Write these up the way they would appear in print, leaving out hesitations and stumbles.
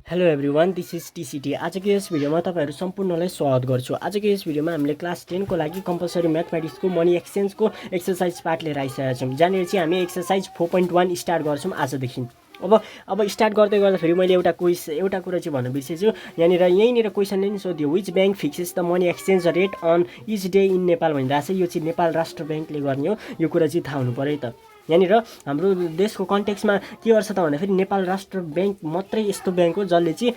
Hello everyone, this is टिसिटी। आजको यस भिडियोमा तपाईँहरू सम्पूर्णलाई स्वागत गर्छु। आजको यस भिडियोमा हामीले क्लास 10 को लागि कम्पलसरी म्याथमेटिक्सको मनी एक्सचेन्जको एक्सरसाइज पार्ट लिएर आइसकेका छौँ, जहाँनिर चाहिँ हामी एक्सरसाइज 4.1 स्टार्ट गर्छौँ आजदेखि। अब स्टार्ट गर्दै गर्दाखेरि मैले एउटा कुरा चाहिँ भन्नु बिर्सेछु। यहीँनिर क्वेसनले नि सोध्यो, which bank fixes the money exchange rate on each day in Nepal भनिरहेको छ। यो चाहिँ नेपाल राष्ट्र ब्याङ्कले गर्ने हो। यो कुरा चाहिँ थाहा हुनु पऱ्यो त। यहाँनिर हाम्रो देशको कन्टेक्समा के गर्छ त भन्दाखेरि नेपाल राष्ट्र ब्याङ्क मात्रै यस्तो ब्याङ्क हो जसले चाहिँ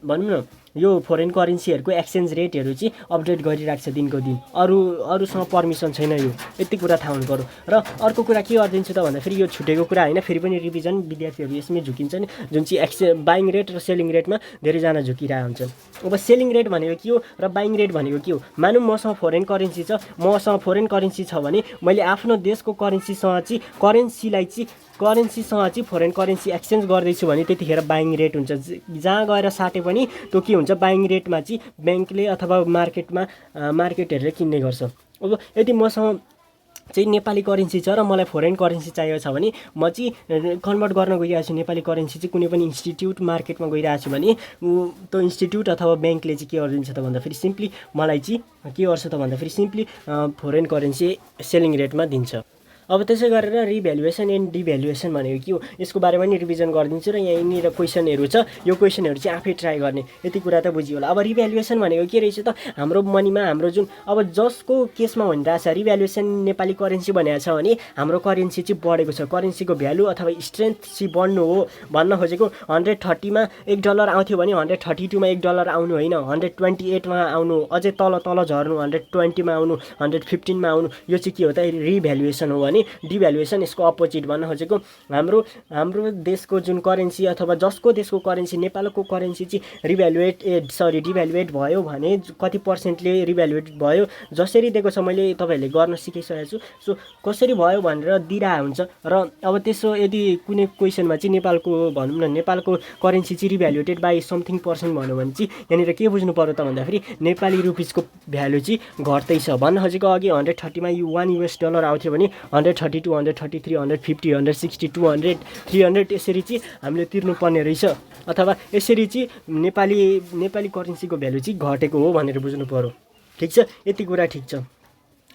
भनौँ न यो फोरेन करेन्सीहरूको एक्सचेन्ज रेटहरू चाहिँ अपडेट गरिरहेको छ दिनको दिन। अरूसँग पर्मिसन छैन। यो यति कुरा थाहा हुनु पऱ्यो। र अर्को कुरा के गरिदिन्छु त भन्दाखेरि यो छुटेको कुरा होइन, फेरि पनि रिभिजन विद्यार्थीहरू यसमै झुकिन्छ नि, जुन चाहिँ बाइङ रेट र सेलिङ रेटमा धेरैजना झुकिरहेको हुन्छन्। अब सेलिङ रेट भनेको के हो र बाइङ रेट भनेको के हो? मानौँ मसँग फोरेन करेन्सी छ भने मैले आफ्नो देशको करेन्सीसँग चाहिँ फोरेन करेन्सी एक्सचेन्ज गर्दैछु भने त्यतिखेर बाइङ रेट हुन्छ। जहाँ गएर साटे पनि त्यो के हुन्छ, बाइङ रेटमा चाहिँ ब्याङ्कले अथवा मार्केटहरूले किन्ने गर्छ। अब यदि मसँग चाहिँ नेपाली करेन्सी छ र मलाई फोरेन करेन्सी चाहिएको छ भने म चाहिँ कन्भर्ट गर्न गइरहेको छु। नेपाली करेन्सी चाहिँ कुनै पनि इन्स्टिट्युट मार्केटमा गइरहेको छु भने त्यो इन्स्टिट्युट अथवा ब्याङ्कले चाहिँ के गरिदिन्छ त भन्दाखेरि सिम्पली मलाई चाहिँ के गर्छ त भन्दाखेरि सिम्पली फोरेन करेन्सी सेलिङ रेटमा दिन्छ। अब त्यसै गरेर रिभ्यालुएसन एन्ड डिभ्यालुएसन भनेको के हो, यसको बारेमा नि रिभिजन गरिदिन्छु र यहीँनिर क्वेसनहरू छ। यो क्वेसनहरू चाहिँ आफै ट्राई गर्ने, यति कुरा त बुझियो होला। अब रिभ्यालुएसन भनेको के रहेछ त, हाम्रो मनीमा हाम्रो जुन अब जसको केसमा भनिरहेको छ रिभ्यालुएसन नेपाली करेन्सी भनेको छ भने हाम्रो करेन्सी चाहिँ बढेको छ, करेन्सीको भ्यालु अथवा स्ट्रेन्थ चाहिँ बढ्नु हो भन्न खोजेको। 130मा $1 आउँथ्यो भने 132मा $1 आउनु होइन, 128मा आउनु, अझै तल झर्नु, 120मा आउनु, 115मा आउनु। यो चाहिँ के हो त, रिभ्यालुएसन हो। डिभ्यालुएसन यसको अपोजिट भन्न खोजेको, हाम्रो देशको जुन करेन्सी अथवा जसको देशको करेन्सी नेपालको करेन्सी चाहिँ डिभ्यालुएट भयो भने कति पर्सेन्टले रिभ्यालुएट भयो जसरी दिएको छ मैले तपाईँहरूले गर्न सिकाइसकेको छु। सो कसरी भयो भनेर दिइरहेको हुन्छ। र अब त्यसो यदि कुनै क्वेसनमा चाहिँ नेपालको करेन्सी चाहिँ रिभ्यालुएटेड बाई समथिङ पर्सेन्ट भन्यो भने चाहिँ यहाँनिर के बुझ्नु पऱ्यो त भन्दाखेरि नेपाली रुपिसको भ्यालु चाहिँ घट्दैछ भन्न खोजेको। अघि 130मा $1 आउँथ्यो भने 132, 133, 150, 160, 200, 300 यसरी चाहिँ हामीले तिर्नुपर्ने रहेछ। अथवा यसरी चाहिँ नेपाली करेन्सीको भ्यालु चाहिँ घटेको हो भनेर बुझ्नु पऱ्यो। ठिक छ, यति कुरा ठिक छ।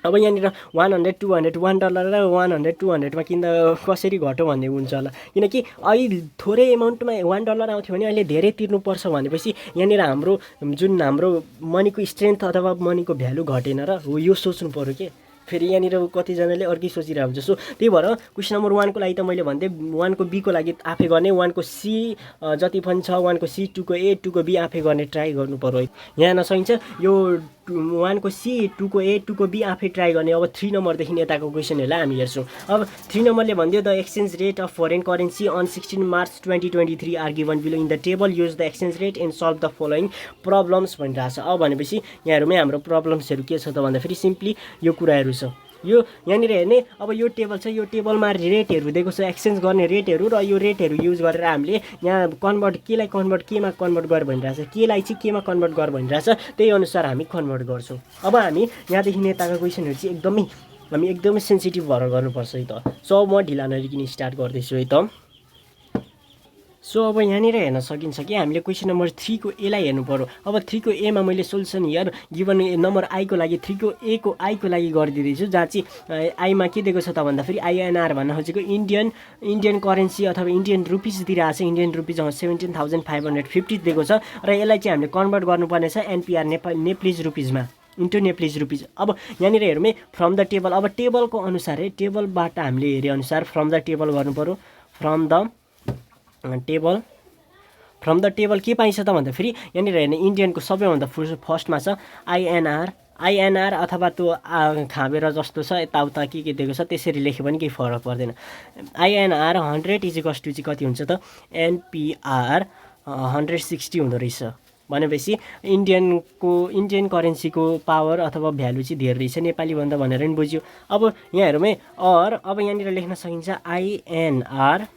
अब यहाँनिर 100, 200, $1 र 100, 200मा किन्दा कसरी घट्यो भन्ने हुन्छ होला, किनकि अहिले थोरै एमाउन्टमा $1 आउँथ्यो भने अहिले धेरै तिर्नुपर्छ भनेपछि यहाँनिर हाम्रो मनीको स्ट्रेन्थ अथवा मनीको भ्यालु घटेन र हो, यो सोच्नु पऱ्यो के। फेरि यहाँनिर कतिजनाले अर्कै सोचिरहेको हुन्छ। सो त्यही भएर क्वेसन नम्बर 1 को लागि त मैले भन्दै 1 को B को लागि आफै गर्ने, 1 को C जति पनि छ 1 को C, 2 को A, 2 को B आफै गर्ने ट्राई गर्नु पर्यो। यहाँ नसकिन्छ यो 1 को C, 2 को A, 2 को B आफै ट्राई गर्ने। अब 3 नम्बरदेखि यताको क्वेसनहरूलाई हामी हेर्छौँ। अब 3 नम्बरले भनिदियो, the exchange rate of foreign currency on 16 March 2023 are given below in the table, use the exchange rate and solve the following problems भनिरहेको छ। अब भनेपछि यहाँहरूमै हाम्रो प्रब्लम्सहरू के छ त भन्दाखेरि सिम्पली यो कुराहरू छ। यो यहाँनिर हेर्ने, अब यो टेबल छ, यो टेबलमा रेटहरू दिएको छ, एक्सचेन्ज गर्ने रेटहरू, र यो रेटहरू युज गरेर हामीले यहाँ केमा कन्भर्ट गर भनिरहेछ, केलाई चाहिँ केमा कन्भर्ट गर भनिरहेछ, त्यही अनुसार हामी कन्भर्ट गर्छौँ। अब हामी यहाँदेखि यताको क्वेसनहरू चाहिँ एकदमै सेन्सिटिभ भएर गर्नुपर्छ है त। सो म ढिला नरिकन स्टार्ट गर्दैछु है त। सो अब यहाँनिर हेर्न सकिन्छ कि हामीले क्वेसन नम्बर 3 को A लाई हेर्नु पर्यो। अब 3 को A मा मैले solution here given number I को लागि 3 को A को I को लागि गरिदिँदैछु, जहाँ चाहिँ I मा के दिएको छ त भन्दाखेरि INR भन्न खोजेको इन्डियन करेन्सी अथवा इन्डियन रुपिस दिइरहेको छ। इन्डियन रुपिस 17,550 दिएको छ र यसलाई चाहिँ हामीले कन्भर्ट गर्नुपर्ने छ NPR नेपाली रुपिसमा इन्टु नेपाली रुपिस। अब यहाँनिर हेरौँ फ्रम द टेबल। अब टेबलको अनुसार टेबलबाट हामीले हेरे अनुसार फ्रम द टेबल गर्नु पर्यो। फ्रम द टेबल के पाइन्छ त भन्दाखेरि यहाँनिर हेर्ने इन्डियनको सबैभन्दा फर्स्टमा छ INR अथवा त्यो खाबेर जस्तो छ यताउता के दिएको छ त्यसरी लेख्यो भने केही फरक पर्दैन। INR 100 इजिकल्स टु चाहिँ कति हुन्छ त, NPR 160 हुँदो रहेछ। भनेपछि इन्डियन करेन्सीको पावर अथवा भ्यालु चाहिँ धेरै रहेछ नेपालीभन्दा भनेर नि बुझ्यो। अब यहाँ हेरौँ अब यहाँनिर लेख्न सकिन्छ INR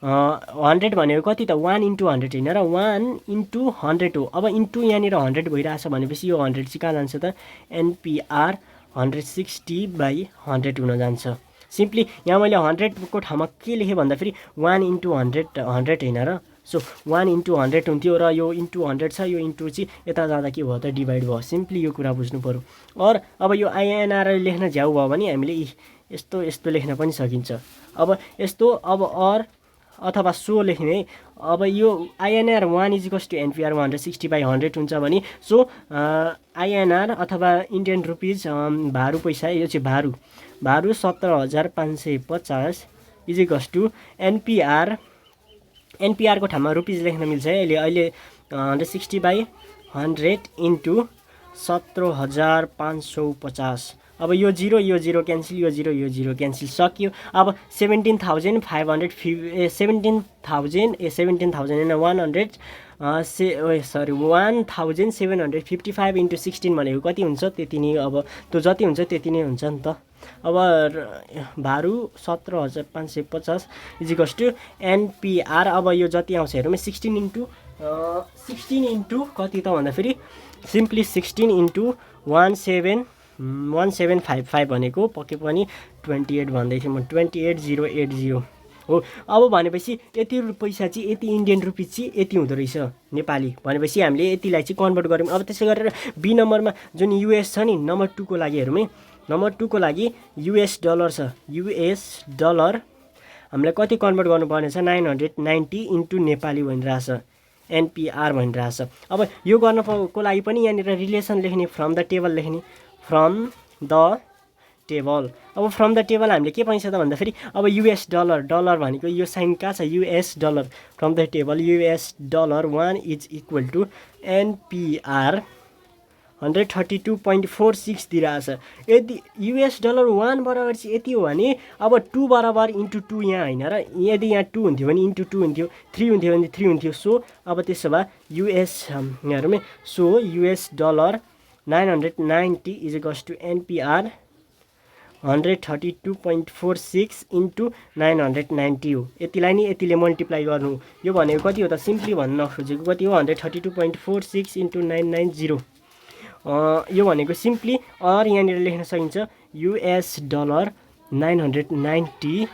100 भनेको कति त 1 × 100 होइन र 1 × 100 हो। अब इन्टु यहाँनिर 100 भइरहेछ भनेपछि यो 100 चाहिँ कहाँ जान्छ त, NPR 160/100 हुन जान्छ। सिम्पली यहाँ मैले 100 को ठाउँमा के लेखेँ भन्दाखेरि 1 × 100 होइन र सो 1 इन्टु 100 हुन्थ्यो र यो इन्टु 100 छ, यो इन्टु चाहिँ यता जाँदा के भयो त डिभाइड भयो। सिम्पली यो कुरा बुझ्नु पऱ्यो। और अब यो आइएनआर लेख्न झ्याउ भयो भने हामीले यस्तो लेख्न पनि सकिन्छ। अब यस्तो अब अर अथवा सो लेख्ने। अब यो आइएनआर 1 इजिकल्स टु एनपिआर 160/100 हुन्छ भने सो आइएनआर अथवा इन्डियन रुपिज भारू पैसा, यो चाहिँ भारू 17,550 इजिकल्स टु एनपिआरको ठाउँमा रुपिज लेख्न मिल्छ है। अहिले 160/100 इन्टु 17,550। अब यो 0 क्यान्सल, यो 0 क्यान्सल, सक्यो। अब 17,755 इन्टु 16 भनेको कति हुन्छ त्यति नै। अब त्यो जति हुन्छ त्यति नै हुन्छ नि त। अब भारू 17,550 इजिकल्स टु एनपिआर। अब यो जति आउँछ हेरौँ 16 इन्टु कति त भन्दाखेरि सिम्पली 16 इन्टु 1755 भनेको पक्कै पनि 28 भन्दै थिएँ म, 28,080 हो। अब भनेपछि यति पैसा चाहिँ यति इन्डियन रुपिज चाहिँ यति हुँदो रहेछ नेपाली। भनेपछि हामीले यतिलाई चाहिँ कन्भर्ट गऱ्यौँ। अब त्यसै गरेर बी नम्बरमा जुन युएस छ नि, नम्बर 2 को लागि हेरौँ है। नम्बर 2 को लागि युएस डलर छ। युएस डलर हामीलाई कति कन्भर्ट गर्नुपर्ने छ 990 इन्टु नेपाली भनिरहेछ, एनपिआर भनिरहेछ। अब यो गर्नको लागि पनि यहाँनिर रिलेसन लेख्ने, फ्रम द टेबल लेख्ने, फ्रम द टेबल। अब फ्रम द टेबल हामीले के पाइन्छ त भन्दाखेरि अब युएस डलर भनेको यो साइन कहाँ छ, US dollar. From the table US dollar 1 is equal to NPR 132.46 दिइरहेछ। यदि युएस डलर 1 बराबर चाहिँ यति हो भने अब 2 बराबर इन्टु 2 यहाँ होइन र, यदि यहाँ 2 हुन्थ्यो भने इन्टु 2 हुन्थ्यो, 3 हुन्थ्यो भने 3 हुन्थ्यो। सो अब त्यसो भए युएस हेरौँ, so US dollar 990 equals to NPR 132.46 into 990 हो। यतिलाई नि यतिले मल्टिप्लाई गर्नु, यो भनेको कति हो त सिम्पली भन्न खोजेको कति हो 132.46 इन्टु 990। यो भनेको सिम्पली अर यहाँनिर लेख्न सकिन्छ युएस डलर 990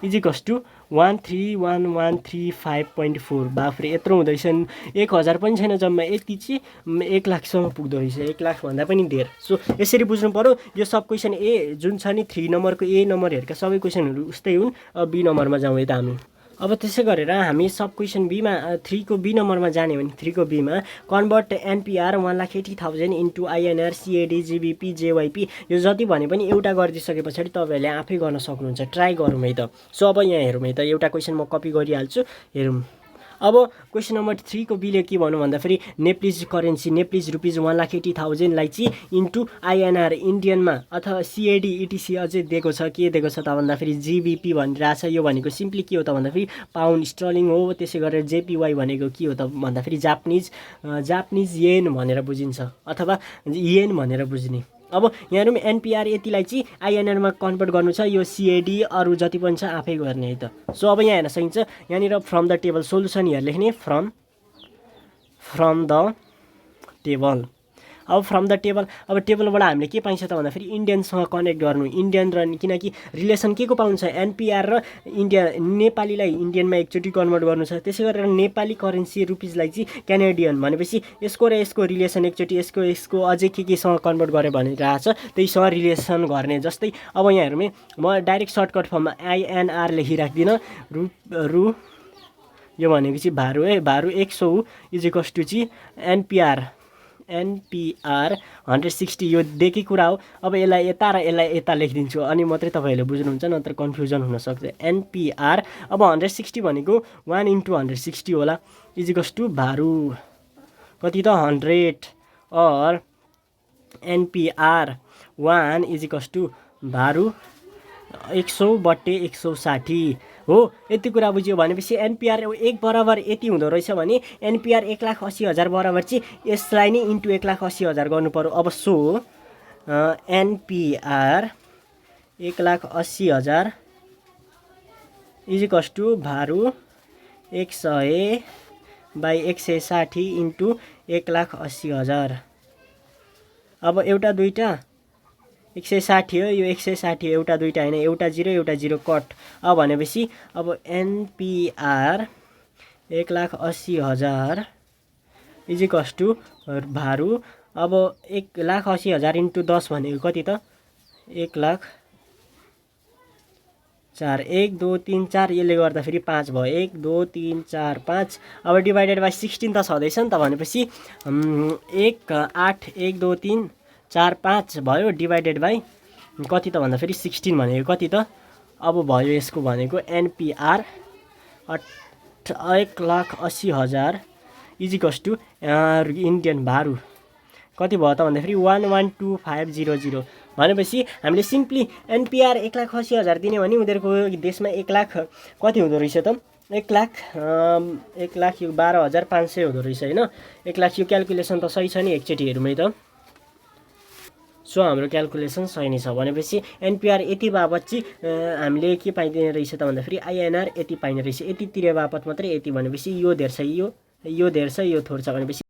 इजिकल्स टु 131135.4। बाफ्रे यत्रो हुँदैछ, 1000 पनि छैन जम्मा, यति चाहिँ 1 लाखसम्म पुग्दो रहेछ, 1 लाख भन्दा पनि धेर। सो यसरी बुझ्नु पऱ्यो। यो सब क्वेसन ए जुन छ नि 3 नम्बरको ए नम्बरहरूका सबै क्वेसनहरू उस्तै हुन्। अब बी नम्बरमा जाउँ यता हामी। अब त्यसै गरेर हामी सब क्वेसन बीमा 3 को बी नम्बरमा जाने भने 3 को बीमा कन्भर्ट एनपिआर 1,80,000 इन्टु आइएनआर सिएडी जिबिपी जेवाइपी यो जति भने पनि एउटा गरिदिइसके पछाडि तपाईँहरूले आफै गर्न सक्नुहुन्छ। ट्राई गरौँ है त। सो अब यहाँ हेरौँ है त, एउटा क्वेसन म कपी गरिहाल्छु, हेरौँ। अब क्वेसन नम्बर 3 को बीले के भन्नु भन्दाखेरि नेप्लिज करेन्सी, नेप्लिज रुपिज 1,80,000 लाई चाहिँ इन्टु आइएनआर इन्डियनमा अथवा सिएडी इटिसी अझै दिएको छ। के दिएको छ त भन्दाखेरि जिबिपी भनिरहेछ। यो भनेको सिम्पली के हो त भन्दाखेरि पाउन्ड स्टर्लिङ हो। त्यसै गरेर जेपिवाई भनेको के हो त भन्दाखेरि जापानिज येन भनेर बुझिन्छ अथवा येन भनेर बुझ्ने। अब यहाँ हेरौँ एनपिआर यतिलाई चाहिँ आइएनआरमा कन्भर्ट गर्नु छ, यो सिएडी अरू जति पनि छ आफै गर्ने है त। सो अब यहाँ हेर्न सकिन्छ यहाँनिर फ्रम द टेबल सोल्युसनहरू लेख्ने, फ्रम द टेबल। अब फ्रम द टेबल, अब टेबलबाट हामीले के पाइन्छ त भन्दाखेरि इन्डियनसँग कनेक्ट गर्नु, इन्डियन र किनकि रिलेसन के को पाउँछ एनपिआर र इन्डिया नेपालीलाई इन्डियनमा एकचोटि कन्भर्ट गर्नु छ। त्यसै गरेर नेपाली करेन्सी रुपिजलाई चाहिँ क्यानेडियन भनेपछि यसको र यसको रिलेसन एकचोटि यसको अझै केसँग कन्भर्ट गरे भनिरहेछ त्यहीसँग रिलेसन गर्ने। जस्तै अब यहाँ हेरौँ म डाइरेक्ट सर्टकट फर्ममा आइएनआर लेखिराख्दिनँ, रु यो भनेको चाहिँ भारू है, भारू 100 इजिकल्स टु चाहिँ एनपिआर 160 यो दिएकै कुरा हो। अब यसलाई यता र यसलाई यता लेखिदिन्छु अनि मात्रै तपाईँहरूले बुझ्नुहुन्छ, नत्र कन्फ्युजन हुनसक्छ। एनपिआर अब 160 भनेको 1 इन्टु 160 होला इजिकल्स टु भारू कति त 100 और एनपिआर 1 इजिकल्स टु भारू 100/160 हो। यति कुरा बुझ्यो भनेपछि एनपिआर 1 बराबर यति हुँदो रहेछ भने एनपिआर 1,80,000 बराबर चाहिँ यसलाई नै इन्टु 1,80,000 गर्नु पर्यो। अब सो एनपिआर 1,80,000 इजिकल्स टु भारू 100/160 इन्टु 1,80,000। अब एउटा दुईटा 160 हो, यो 160 एउटा दुईटा होइन, एउटा 0 कट। अब भनेपछि अब एनपिआर 1,80,000 इजिकल्स टु भारू। अब 1,80,000 इन्टु 10 भनेको कति त 1,04 1 2 3 4 यसले गर्दा फेरि 5 भयो 1 2 3 4 5। अब डिभाइडेड बाई 16 त छँदैछ नि त भनेपछि 1 8 1 2 3 4 5 भयो डिभाइडेड बाई कति त भन्दा फेरि 16 भनेको कति त। अब भयो यसको भनेको एनपिआर 1,80,000 इजिकल्स टु इन्डियन भारू कति भयो त भन्दाखेरि 1,12,500 भनेपछि हामीले सिम्पली एनपिआर 1,80,000 दिने भने उनीहरूको देशमा 1,00,000 कति हुँदो रहेछ त 1,00,000 यो 12,500 हुँदो रहेछ होइन। 1,00,000 यो क्यालकुलेसन त सही छ नि एकचोटि हेरौँ त। सो हाम्रो क्यालकुलेसन सही नै छ भनेपछि एनपिआर यति बापत चाहिँ हामीले के पाइदिने रहेछ त भन्दाखेरि आइएनआर यति पाइने रहेछ। यति तिरे बापत मात्रै यति भनेपछि यो धेर छ यो धेर छ यो थोर छ भनेपछि